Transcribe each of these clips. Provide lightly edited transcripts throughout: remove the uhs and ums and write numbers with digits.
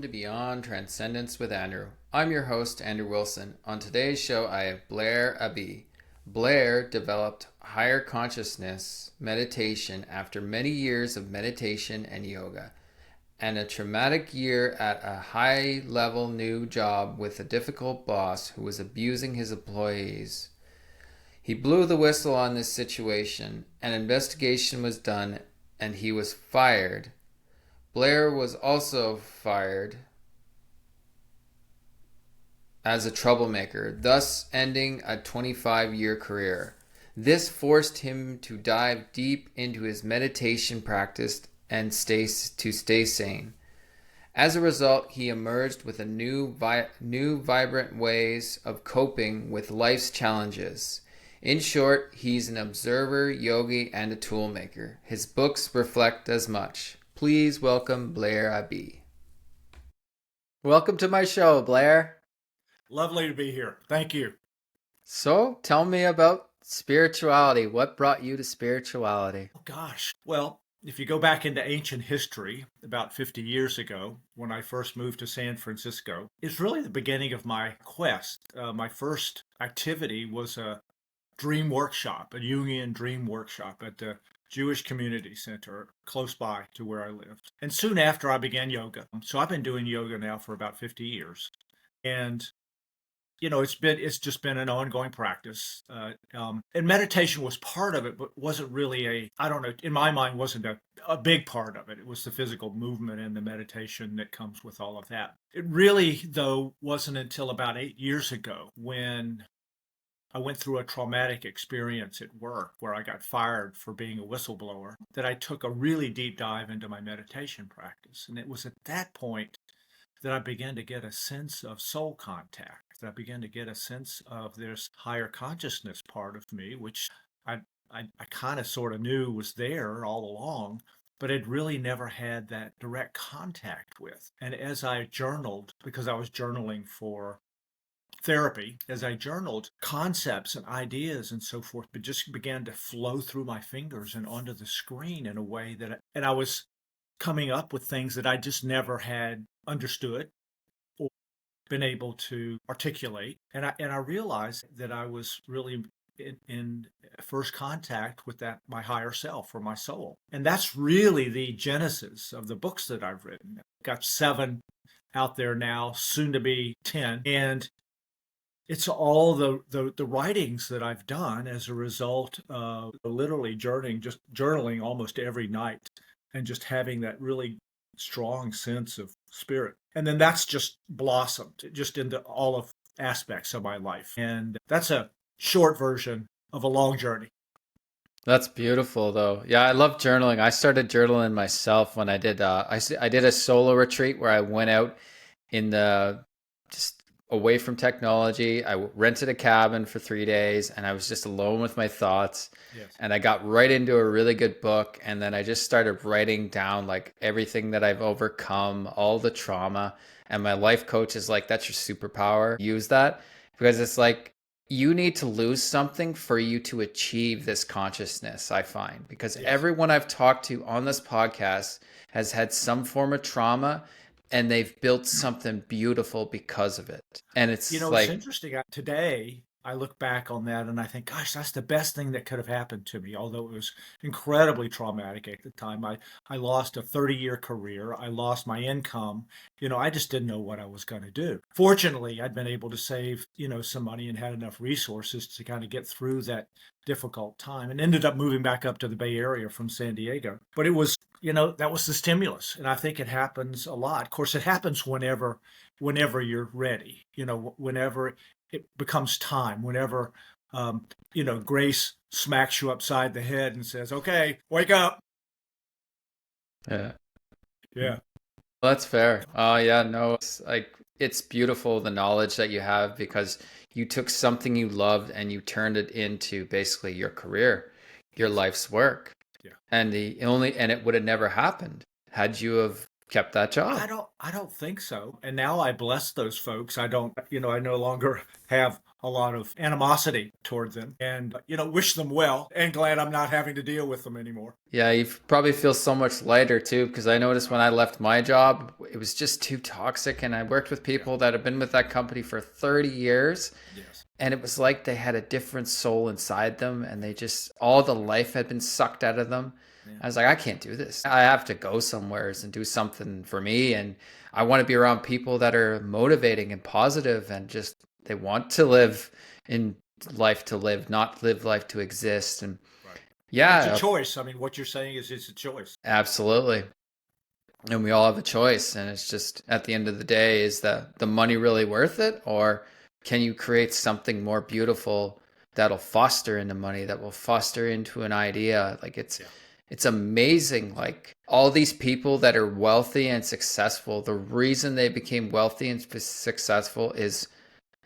welcome to Beyond Transcendence with Andrew. I'm your host, Andrew Wilson. On today's show, I have Blair Abee. Blair developed higher consciousness meditation after many years of meditation and yoga, and a traumatic year at a high-level new job with a difficult boss who was abusing his employees. He blew the whistle on this situation. An investigation was done, and he was fired. Blair was also fired as a troublemaker, thus ending a 25-year career. This forced him to dive deep into his meditation practice and stay sane. As a result, he emerged with a new vibrant ways of coping with life's challenges. In short, he's an observer, yogi, and a toolmaker. His books reflect as much. Please welcome Blair Abee. Welcome to my show, Blair. Lovely to be here. Thank you. So, tell me about spirituality. What brought you to spirituality? Oh, gosh. Well, if you go back into ancient history, about 50 years ago, when I first moved to San Francisco, it's really the beginning of my quest. My first activity was a dream workshop, a Jungian dream workshop at the Jewish Community Center close by to where I lived. And soon after, I began yoga. So I've been doing yoga now for about 50 years. And it's just been an ongoing practice. And meditation was part of it, but wasn't really I don't know, in my mind, wasn't a big part of it. It was the physical movement and the meditation that comes with all of that. It really, though, wasn't until about 8 years ago when I went through a traumatic experience at work where I got fired for being a whistleblower that I took a really deep dive into my meditation practice. And it was at that point that I began to get a sense of soul contact, that I began to get a sense of this higher consciousness part of me, which I kind of sort of knew was there all along, but I'd really never had that direct contact with. And as I journaled, because I was journaling for therapy, as I journaled, concepts and ideas and so forth, but just began to flow through my fingers and onto the screen in a way and I was coming up with things that I just never had understood or been able to articulate. And I realized that I was really in first contact with my higher self or my soul. And that's really the genesis of the books that I've written. I've got 7 out there now, soon to be 10. And it's all the writings that I've done as a result of literally journaling almost every night and just having that really strong sense of spirit. And then that's just blossomed just into all of aspects of my life. And that's a short version of a long journey. That's beautiful, though. Yeah, I love journaling. I started journaling myself when I did. I did a solo retreat where I went out in the just away from technology. I rented a cabin for 3 days, and I was just alone with my thoughts. Yes. And I got right into a really good book, and then I just started writing down like everything that I've overcome, all the trauma. And my life coach is like, "That's your superpower. Use that," because it's like you need to lose something for you to achieve this consciousness, I find, because Yes. everyone I've talked to on this podcast has had some form of trauma and they've built something beautiful because of it. And it's It's like, interesting. Today, I look back on that and I think, gosh, that's the best thing that could have happened to me, although it was incredibly traumatic at the time. I lost a 30-year career. I lost my income. I just didn't know what I was going to do. Fortunately, I'd been able to save, some money and had enough resources to kind of get through that difficult time and ended up moving back up to the Bay Area from San Diego. But it was, that was the stimulus. And I think it happens a lot. Of course, it happens whenever you're ready, whenever it becomes time, whenever, grace smacks you upside the head and says, okay, wake up. yeah, Yeah. that's fair. Oh, yeah, no, it's like, it's beautiful the knowledge that you have because you took something you loved and you turned it into basically your career, your Yes. life's work. Yeah. And it would have never happened had you have kept that job. I don't think so. And now I bless those folks. I don't, I no longer have a lot of animosity toward them and, wish them well and glad I'm not having to deal with them anymore. Yeah, you probably feel so much lighter too, because I noticed when I left my job, it was just too toxic. And I worked with Yeah. people that have been with that company for 30 years. Yes. And it was like they had a different soul inside them, and they just, all the life had been sucked out of them. Yeah. I was like, I can't do this. I have to go somewheres and do something for me. And I want to be around people that are motivating and positive and just, they want to live in life to live, not live life to exist. And Right. And it's a yeah, choice. I mean, what you're saying is it's a choice. absolutely. And we all have a choice. And it's just at the end of the day, is the money really worth it? Or can you create something more beautiful that'll foster into money, that will foster into an idea? Like Yeah. it's amazing. Like all these people that are wealthy and successful, the reason they became wealthy and successful is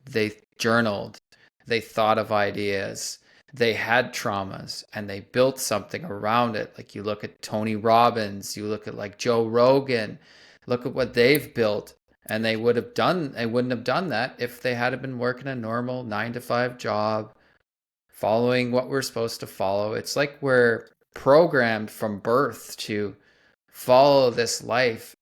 they journaled, they thought of ideas, they had traumas, and they built something around it. Like you look at Tony Robbins, you look at like Joe Rogan, look at what they've built. And they wouldn't have done that if they had been working a normal 9 to 5 job, following what we're supposed to follow. It's like we're programmed from birth to follow this life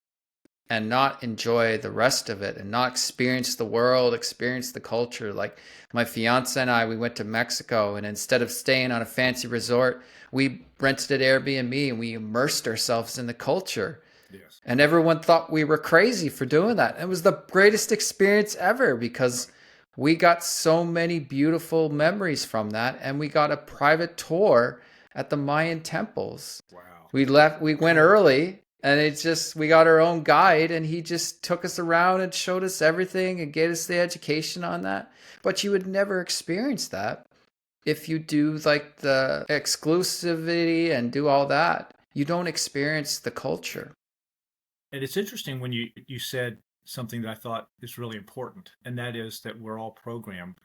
and not enjoy the rest of it and not experience the world, experience the culture. Like my fiance and I, we went to Mexico, and instead of staying on a fancy resort, we rented an Airbnb and we immersed ourselves in the culture. Yes. And everyone thought we were crazy for doing that. It was the greatest experience ever because we got so many beautiful memories from that. And we got a private tour at the Mayan temples. Wow. We went early, and we got our own guide, and he just took us around and showed us everything and gave us the education on that. But you would never experience that if you do like the exclusivity and do all that. You don't experience the culture. And it's interesting when you said something that I thought is really important, and that is that we're all programmed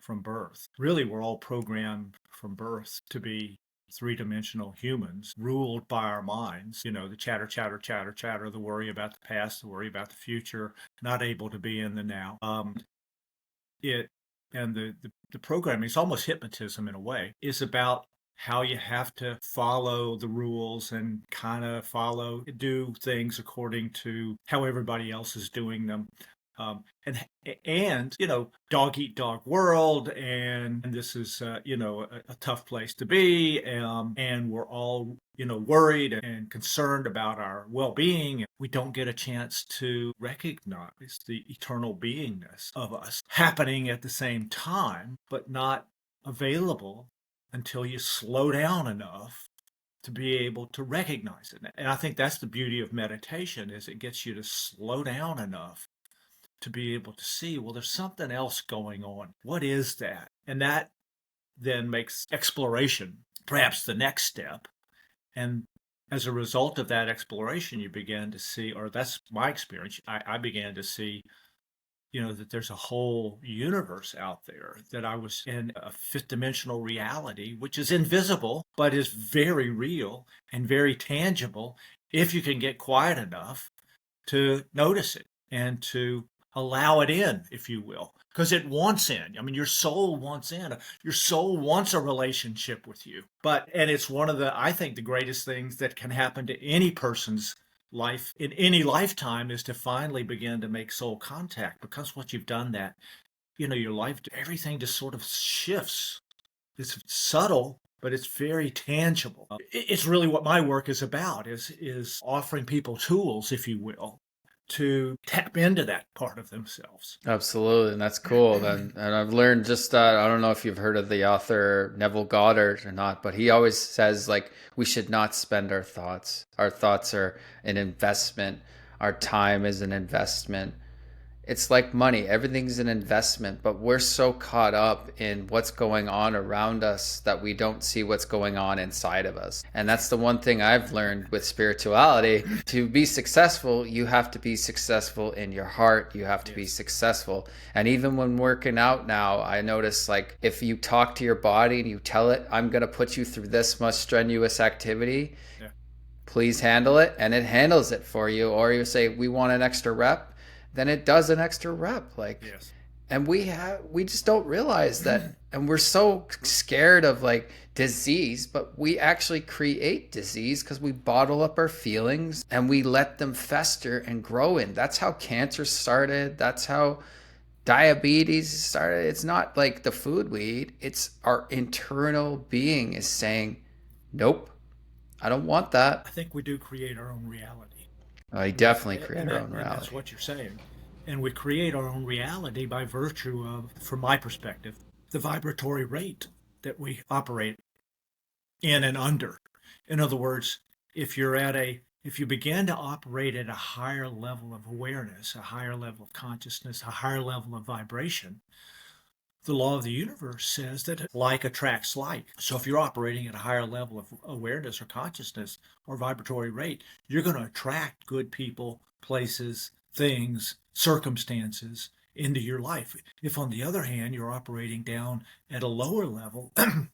from birth. Really, we're all programmed from birth to be three-dimensional humans ruled by our minds. The chatter, chatter, chatter, chatter, the worry about the past, the worry about the future, not able to be in the now. It and the programming is almost hypnotism in a way, is about how you have to follow the rules and kind of do things according to how everybody else is doing them. And dog eat dog world, and this is a tough place to be, and we're all worried and concerned about our well-being. We don't get a chance to recognize the eternal beingness of us happening at the same time, but not available until you slow down enough to be able to recognize it. And I think that's the beauty of meditation, is it gets you to slow down enough to be able to see, well, there's something else going on. What is that? And that then makes exploration perhaps the next step. And as a result of that exploration, you begin to see, or that's my experience, I began to see, that there's a whole universe out there, that I was in a fifth dimensional reality, which is invisible, but is very real and very tangible if you can get quiet enough to notice it and to allow it in, if you will, because it wants in. I mean, your soul wants in. Your soul wants a relationship with you. And it's one of I think, the greatest things that can happen to any person's life in any lifetime, is to finally begin to make soul contact, because once you've done that, your life, everything just sort of shifts. It's subtle, but it's very tangible. It's really what my work is about, is offering people tools, if you will, to tap into that part of themselves. Absolutely, and that's cool. And I've learned just I don't know if you've heard of the author Neville Goddard or not, but he always says like we should not spend our thoughts. Our thoughts are an investment. Our time is an investment. It's like money. Everything's an investment, but we're so caught up in what's going on around us that we don't see what's going on inside of us. And that's the one thing I've learned with spirituality. To be successful, you have to be successful in your heart. You have to be successful. And even when working out now, I notice like if you talk to your body and you tell it, I'm going to put you through this much strenuous activity, Yeah. please handle it, and it handles it for you. Or you say, we want an extra rep, then it does an extra rep. Like, Yes. and we just don't realize that, and we're so scared of like disease, but we actually create disease because we bottle up our feelings and we let them fester and grow in. That's how cancer started. That's how diabetes started. It's not like the food we eat, it's our internal being is saying, nope, I don't want I that. think we do create our own reality. I with definitely create and our that own and that's reality. what you're saying. And we create our own reality by virtue of, from my perspective, the vibratory rate that we operate in and under. In other words, if you begin to operate at a higher level of awareness, a higher level of consciousness, a higher level of vibration, the law of the universe says that like attracts like. So if you're operating at a higher level of awareness or consciousness or vibratory rate, you're going to attract good people, places, things, circumstances into your life. If, on the other hand, you're operating down at a lower level of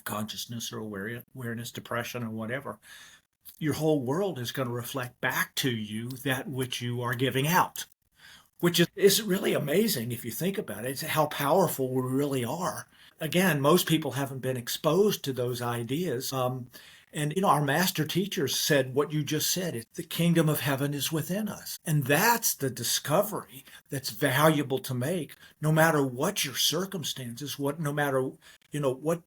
consciousness or awareness, depression, or whatever, your whole world is going to reflect back to you that which you are giving out, which is really amazing if you think about it. It's how powerful we really are. Again, most people haven't been exposed to those ideas. And our master teachers said what you just said. The kingdom of heaven is within us. And that's the discovery that's valuable to make, no matter what your circumstances, no matter, what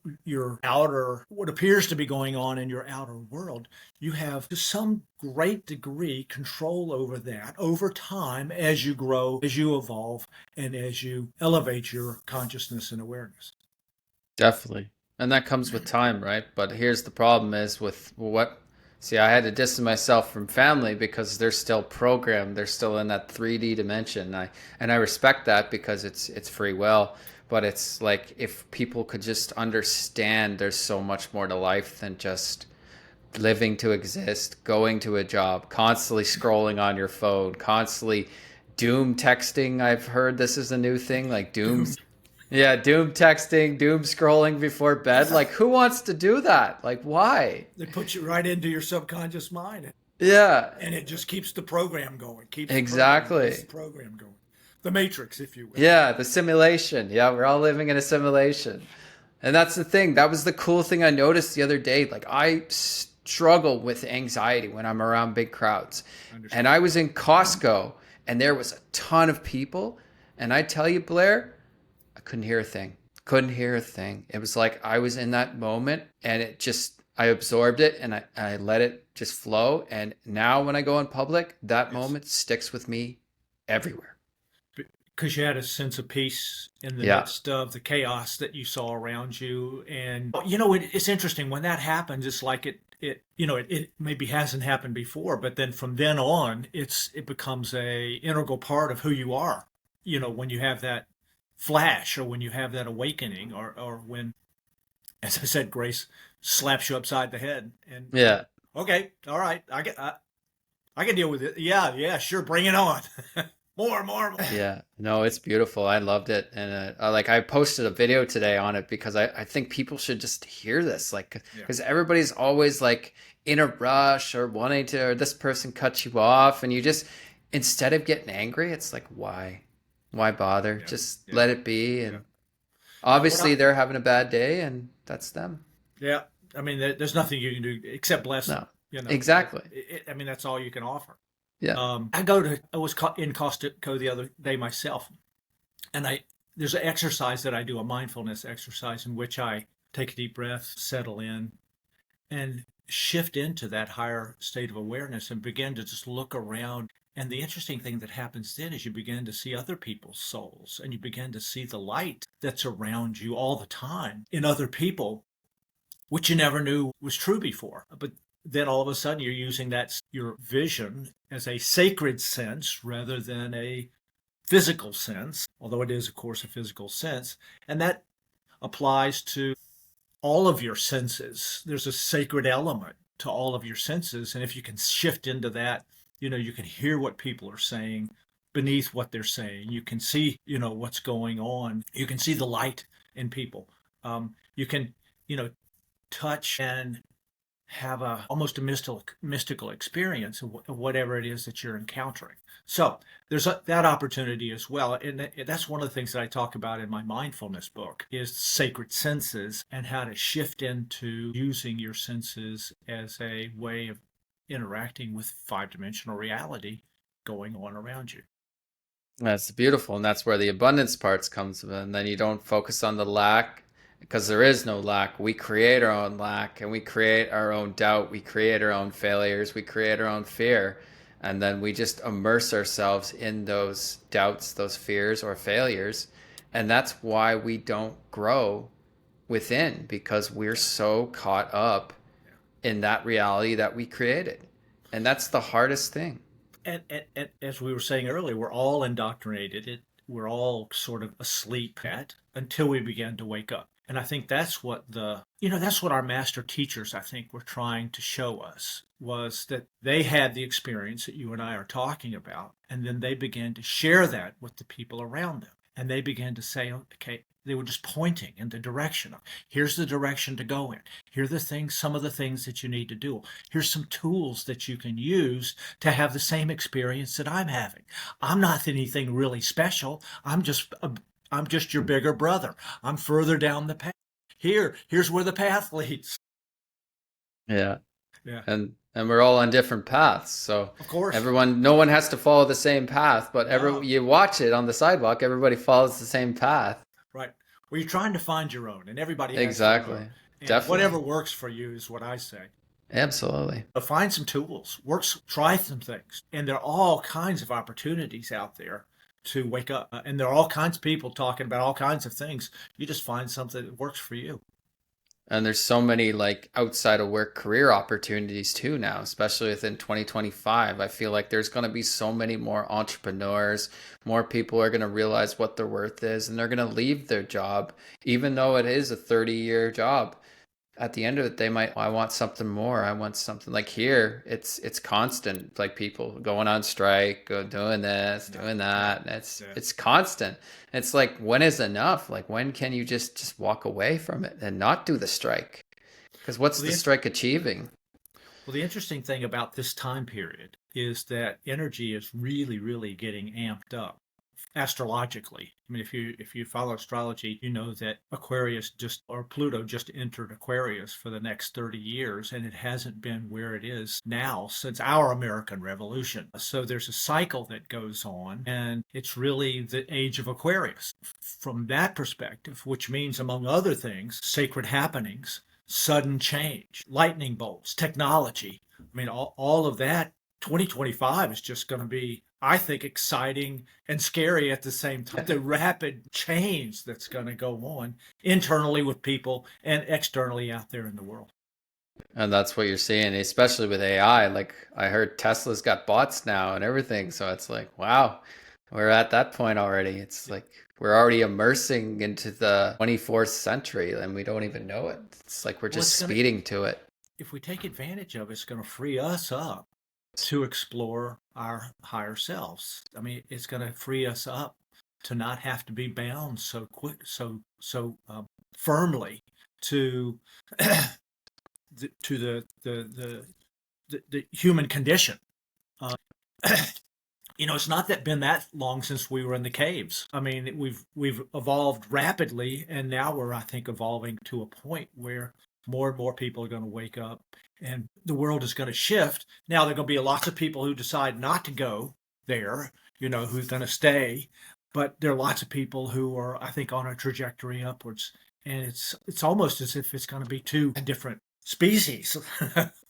what appears to be going on in your outer world. You have, to some great degree, control over that over time as you grow, as you evolve, and as you elevate your consciousness and awareness. Definitely. And that comes with time, right? But here's the problem is with what, see, I had to distance myself from family because they're still programmed. They're still in that 3D dimension. And I respect that because it's free will. But it's like if people could just understand there's so much more to life than just living to exist, going to a job, constantly scrolling on your phone, constantly doom texting. I've heard this is a new thing, like Doom. yeah, doom texting, doom scrolling before bed. Like, who wants to do that? Like, why? They put you right into your subconscious mind, Yeah, and it just keeps the program going, keeps the exactly. program going. The matrix, if you will. Yeah, the simulation. Yeah, we're all living in a simulation. And that's the thing. That was the cool thing I noticed the other day. Like, I struggle with anxiety when I'm around big crowds. And Understand. I was in Costco and there was a ton of people. And I tell you, Blair, I couldn't hear a thing. Couldn't hear a thing. It was like I was in that moment and I absorbed it and I let it just flow. And now when I go in public, that Yes. moment sticks with me everywhere. Because you had a sense of peace in the Yeah. midst of the chaos that you saw around you. And, it's interesting when that happens. It's like it maybe hasn't happened before, but then from then on, it becomes a integral part of who you are. When you have that flash or when you have that awakening or when, as I said, Grace slaps you upside the head and, Yeah. okay, all right, I can deal with it. Yeah, yeah, sure, bring it on. More, more, more. Yeah, no, it's beautiful. I loved it, and like I posted a video today on it because I think people should just hear this, like, Yeah. because everybody's always like in a rush or wanting to, or this person cut you off, and you just instead of getting angry, it's like why bother? Yeah, Just yeah, let it be, yeah. and What I, obviously they're having a bad day, and that's them. yeah, I mean, there's nothing you can do except bless them. No, exactly. I mean, that's all you can offer. Yeah, I was in Costco the other day myself, and there's an exercise that I do, a mindfulness exercise in which I take a deep breath, settle in, and shift into that higher state of awareness and begin to just look around. And the interesting thing that happens then is you begin to see other people's souls and you begin to see the light that's around you all the time in other people, which you never knew was true before. But then all of a sudden you're using your vision as a sacred sense rather than a physical sense, although it is, of course, a physical sense. And that applies to all of your senses. There's a sacred element to all of your senses. And if you can shift into that, you can hear what people are saying beneath what they're saying. You can see, what's going on. You can see the light in people. You can, touch and have a almost a mystical experience of whatever it is that you're encountering. So there's that opportunity as well, and that's one of the things that I talk about in my mindfulness book is sacred senses and how to shift into using your senses as a way of interacting with five-dimensional reality going on around you. That's beautiful, and that's where the abundance parts comes in. And then you don't focus on the lack because there is no lack. We create our own lack, and we create our own doubt. We create our own failures. We create our own fear, and then we just immerse ourselves in those doubts, those fears, or failures, and that's why we don't grow within because we're so caught up in that reality that we created, and that's the hardest thing. And as we were saying earlier, we're all indoctrinated. We're all sort of asleep at until we begin to wake up. And I think that's what that's what our master teachers, I think, were trying to show us was that they had the experience that you and I are talking about. And then they began to share that with the people around them. And they began to say, okay, they were just pointing in the direction of here's the direction to go in. Here are the things, some of the things that you need to do. Here's some tools that you can use to have the same experience that I'm having. I'm not anything really special. I'm just your bigger brother. I'm further down the path. Here's where the path leads. Yeah. Yeah, And we're all on different paths, so of course. everyone, no one has to follow the same path, but No, you watch it on the sidewalk, everybody follows the same path. right. Well, you're trying to find your own, and everybody has their own. Exactly. And whatever Definitely. works for you is what I say. Absolutely. But find some tools, try some things. And there are all kinds of opportunities out there to wake up. And there are all kinds of people talking about all kinds of things. You just find something that works for you. And there's so many like outside of work career opportunities too now, especially within 2025. I feel like there's going to be so many more entrepreneurs, more people are going to realize what their worth is, and they're going to leave their job, even though it is a 30-year job. At the end of it, they might, I want something more. I want something like here. It's constant. Like people going on strike, doing this, Yeah, doing yeah, that. And it's yeah. it's constant. It's like when is enough? Like when can you just walk away from it and not do the strike? Because what's Well, the strike achieving? the interesting thing about this time period is that energy is really, really getting amped up astrologically. I mean, if you follow astrology, you know that Aquarius just or Pluto just entered Aquarius for the next 30 years, and it hasn't been where it is now since our American Revolution. So there's a cycle that goes on, and it's really the age of Aquarius from that perspective, which means, among other things, sacred happenings, sudden change, lightning bolts, technology. I mean, all of that 2025 is just going to be, I think, exciting and scary at the same time. The rapid change that's going to go on internally with people and externally out there in the world. And that's what you're seeing, especially with AI. Like I heard Tesla's got bots now and everything. So it's like, wow, we're at that point already. It's like we're already immersing into the 24th century and we don't even know it. It's like we're Well, just speeding to it. if we take advantage of it, it's going to free us up to explore our higher selves. I mean, it's going to free us up to not have to be bound so quick, firmly to to the human condition. Uh, it's not that been that long since we were in the caves. I mean, we've evolved rapidly, and now we're, I think, evolving to a point where more and more people are going to wake up, and the world is going to shift. Now there are going to be lots of people who decide not to go there. Who's going to stay, but there are lots of people who are, I think, on a trajectory upwards, and it's almost as if it's going to be two different species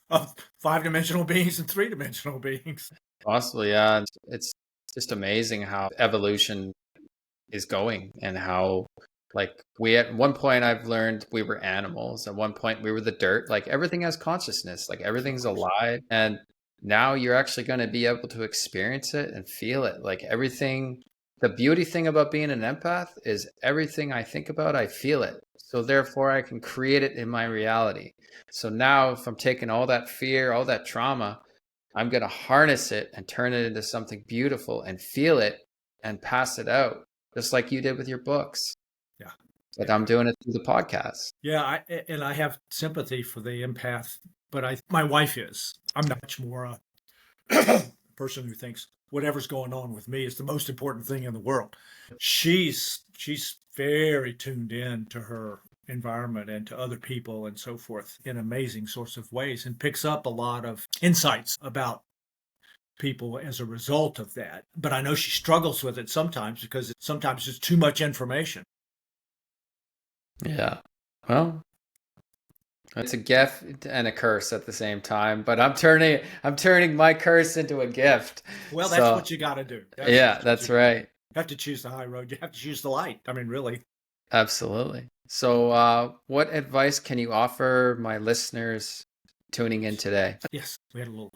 of five-dimensional beings and three-dimensional beings. Possibly, yeah. It's just amazing how evolution is going and how like we at one point I've learned we were animals. At one point we were the dirt. Like everything has consciousness, like Of everything's course. alive. And now you're actually going to be able to experience it and feel it. Like everything, the beauty thing about being an empath is everything I think about, I feel it. So therefore I can create it in my reality. So now if I'm taking all that fear, all that trauma, I'm going to harness it and turn it into something beautiful and feel it and pass it out, just like you did with your books. Yeah. Like Yeah. I'm doing it through the podcast. Yeah. And I have sympathy for the empath but my wife is. I'm not much more a person who thinks whatever's going on with me is the most important thing in the world. She's very tuned in to her environment and to other people and so forth in amazing sorts of ways, and picks up a lot of insights about people as a result of that. But I know she struggles with it sometimes because sometimes it's too much information. Yeah. Well, it's a gift and a curse at the same time, but I'm turning my curse into a gift. Well, that's what you got to do. That's right. You have to choose the high road. You have to choose the light. I mean, really. Absolutely. So, what advice can you offer my listeners tuning in today? Yes, we had a little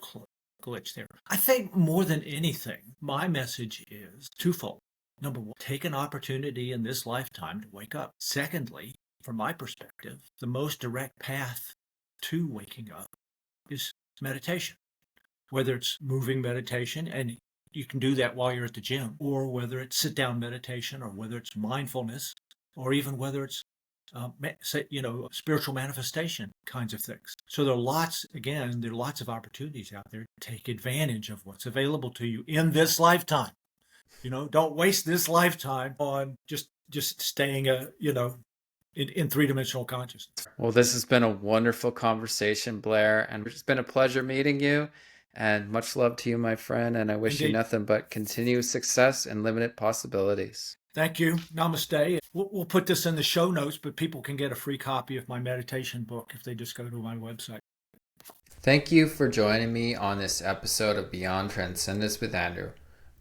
glitch there. I think more than anything, my message is twofold. Number one, take an opportunity in this lifetime to wake up. Secondly, from my perspective, the most direct path to waking up is meditation. Whether it's moving meditation, and you can do that while you're at the gym, or whether it's sit down meditation, or whether it's mindfulness, or even whether it's spiritual manifestation kinds of things. So there are lots of opportunities out there to take advantage of what's available to you in this lifetime. Don't waste this lifetime on just staying in three-dimensional consciousness. Well, this has been a wonderful conversation, Blair, and it's been a pleasure meeting you. And much love to you, my friend. And I wish you nothing but continued success and limited possibilities. Thank you. Namaste. We'll put this in the show notes, but people can get a free copy of my meditation book if they just go to my website. Thank you for joining me on this episode of Beyond Transcendence with Andrew.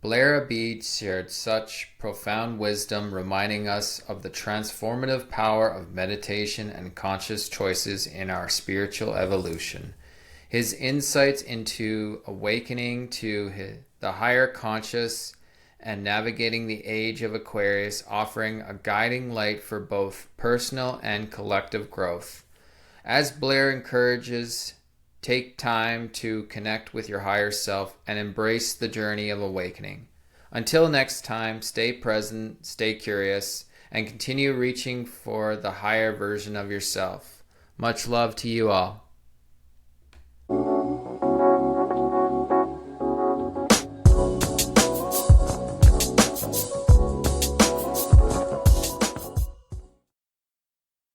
Blair Abee shared such profound wisdom, reminding us of the transformative power of meditation and conscious choices in our spiritual evolution. His insights into awakening to the higher conscious and navigating the age of Aquarius, offering a guiding light for both personal and collective growth. As Blair encourages, take time to connect with your higher self and embrace the journey of awakening. Until next time, stay present, stay curious, and continue reaching for the higher version of yourself. Much love to you all.